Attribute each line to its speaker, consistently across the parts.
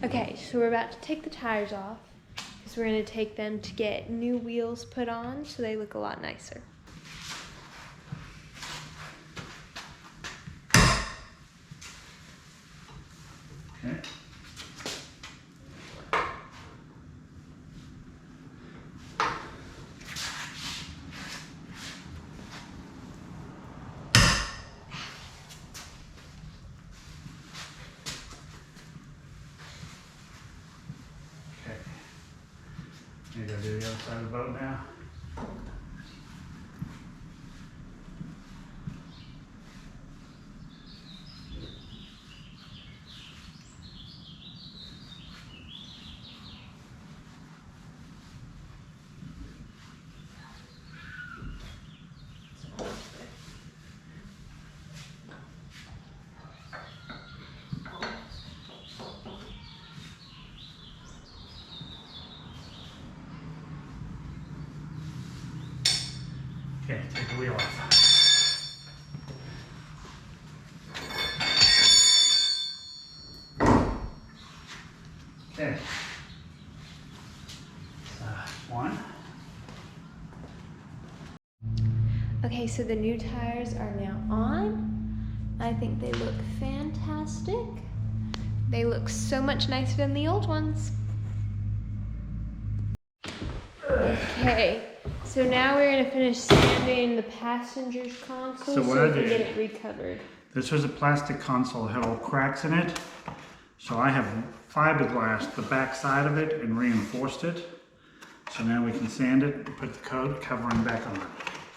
Speaker 1: Okay, so we're about to take the tires off because we're going to take them to get new wheels put on so they look a lot nicer.
Speaker 2: Okay. You gotta do the other side of the boat now. Okay, take the wheel off. Okay. One.
Speaker 1: Okay, so the new tires are now on. I think they look fantastic. They look so much nicer than the old ones. Okay, so now we're gonna finish sanding the passenger's console
Speaker 2: So what I
Speaker 1: we can get
Speaker 2: did-
Speaker 1: it recovered.
Speaker 2: This was a plastic console, it had all cracks in it. So I have fiberglass the back side of it and reinforced it. So now we can sand it and put the coat covering back on.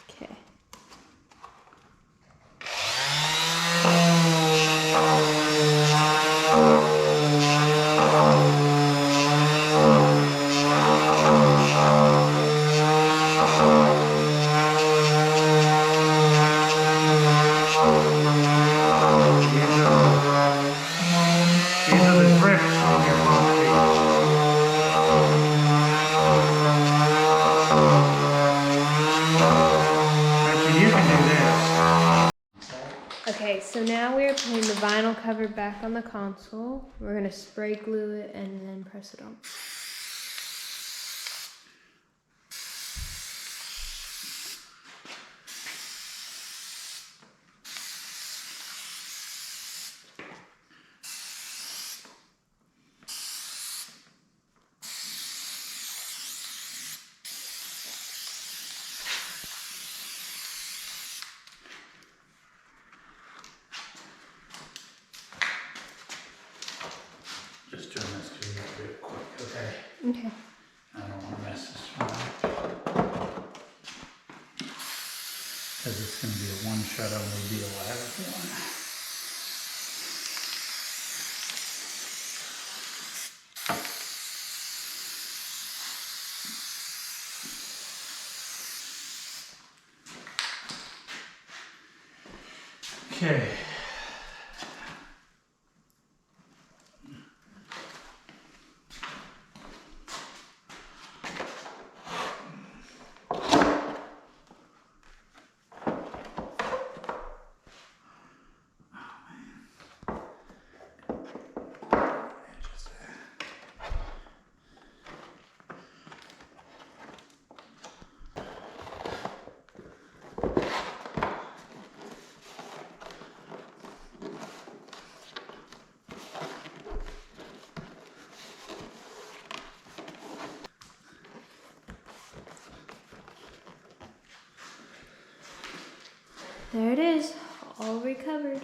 Speaker 1: Okay.
Speaker 2: These are the grips on your boat seat. Actually, you can do this.
Speaker 1: Okay, so now we're putting the vinyl cover back on the console. We're gonna spray glue it and then press it on.
Speaker 2: Just doing this to you real quick, okay?
Speaker 1: Okay.
Speaker 2: I don't want to mess this one up. Because it's going to be a one-shot only deal, I have a feeling. Okay.
Speaker 1: There it is, all recovered.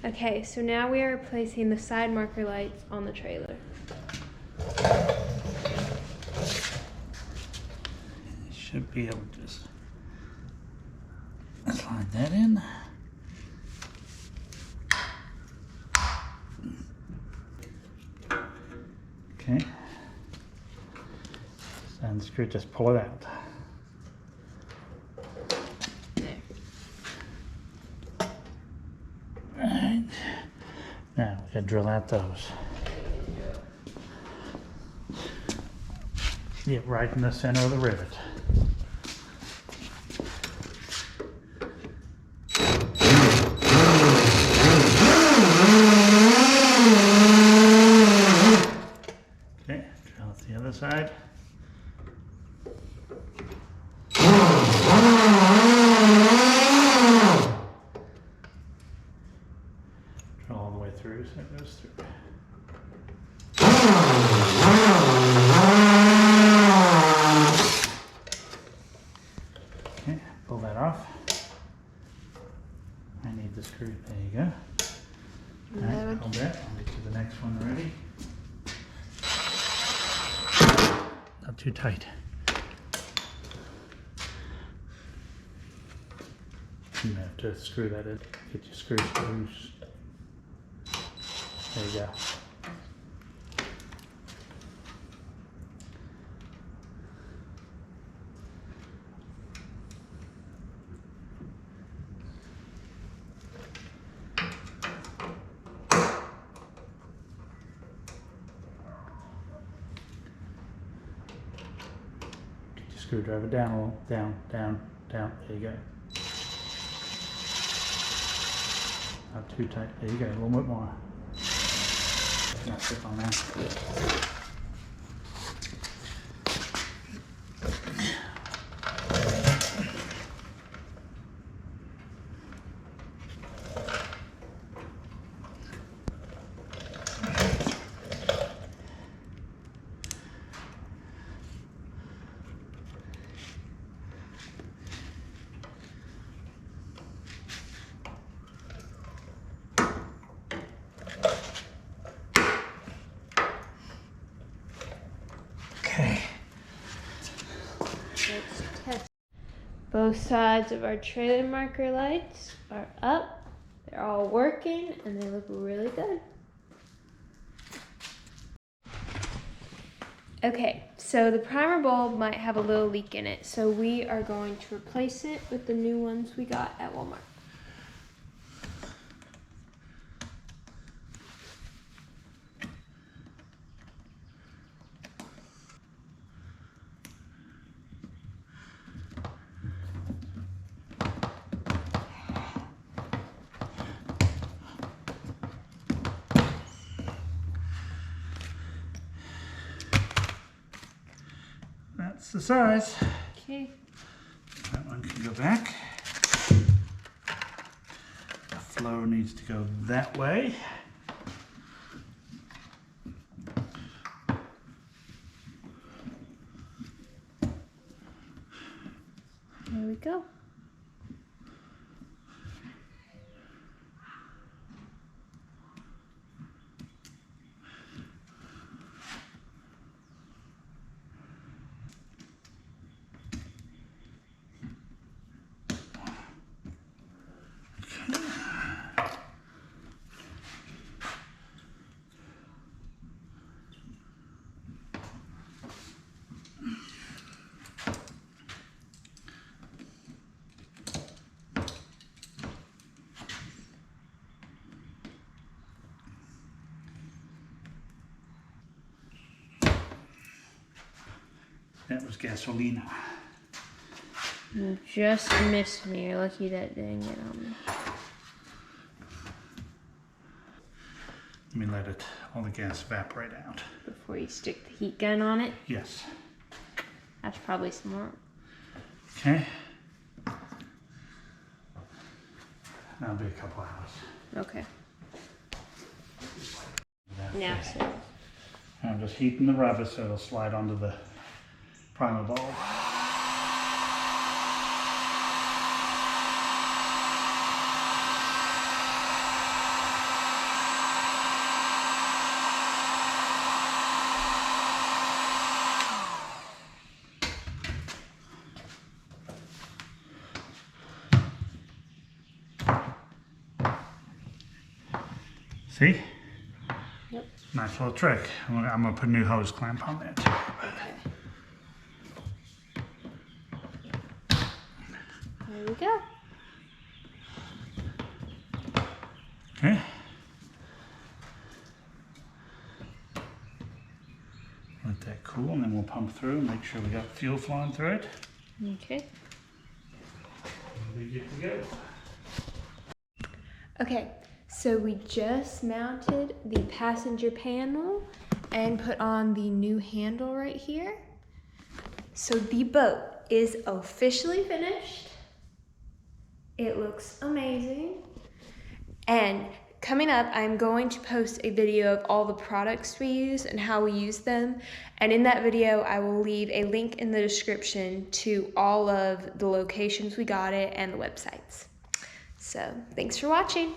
Speaker 1: Okay, so now we are placing the side marker lights on the trailer.
Speaker 2: You should be able to just slide that in. Okay. And screw, just pull it out. Alright. Now we gotta drill out those. Yeah, right in the center of the rivet. side. Drill all the way through so it goes through. Okay, pull that off. I need the screw. There you go. Alright, hold that. I'll get to the next one ready. Not too tight. You have to screw that in. Get your screws loose. There you go. Get your screwdriver down a little. Down, down, down. There you go. Not too tight. There you go, a little bit more. That's it on that. Okay.
Speaker 1: Let's test. Both sides of our trailer marker lights are up. They're all working and they look really good. Okay, so the primer bulb might have a little leak in it, so we are going to replace it with the new ones we got at Walmart.
Speaker 2: That's the size.
Speaker 1: Okay.
Speaker 2: That one can go back. The flow needs to go that way.
Speaker 1: There we go.
Speaker 2: That was gasolina.
Speaker 1: You just missed me. You're lucky that didn't get on me.
Speaker 2: Let me let all the gas evaporate out.
Speaker 1: Before you stick the heat gun on it.
Speaker 2: Yes.
Speaker 1: That's probably smart.
Speaker 2: Okay. That'll be a couple hours.
Speaker 1: Okay. Now, so
Speaker 2: I'm just heating the rubber so it'll slide onto the primer bulb. See?
Speaker 1: Yep.
Speaker 2: Nice little trick. I'm gonna put a new hose clamp on that too.
Speaker 1: There we go.
Speaker 2: Okay. Let that cool and then we'll pump through and make sure we got fuel flowing through it.
Speaker 1: Okay.
Speaker 2: We'll be good to go.
Speaker 1: Okay, so we just mounted the passenger panel and put on the new handle right here. So the boat is officially finished. It looks amazing. And coming up, I'm going to post a video of all the products we use and how we use them. And in that video, I will leave a link in the description to all of the locations we got it and the websites. So thanks for watching.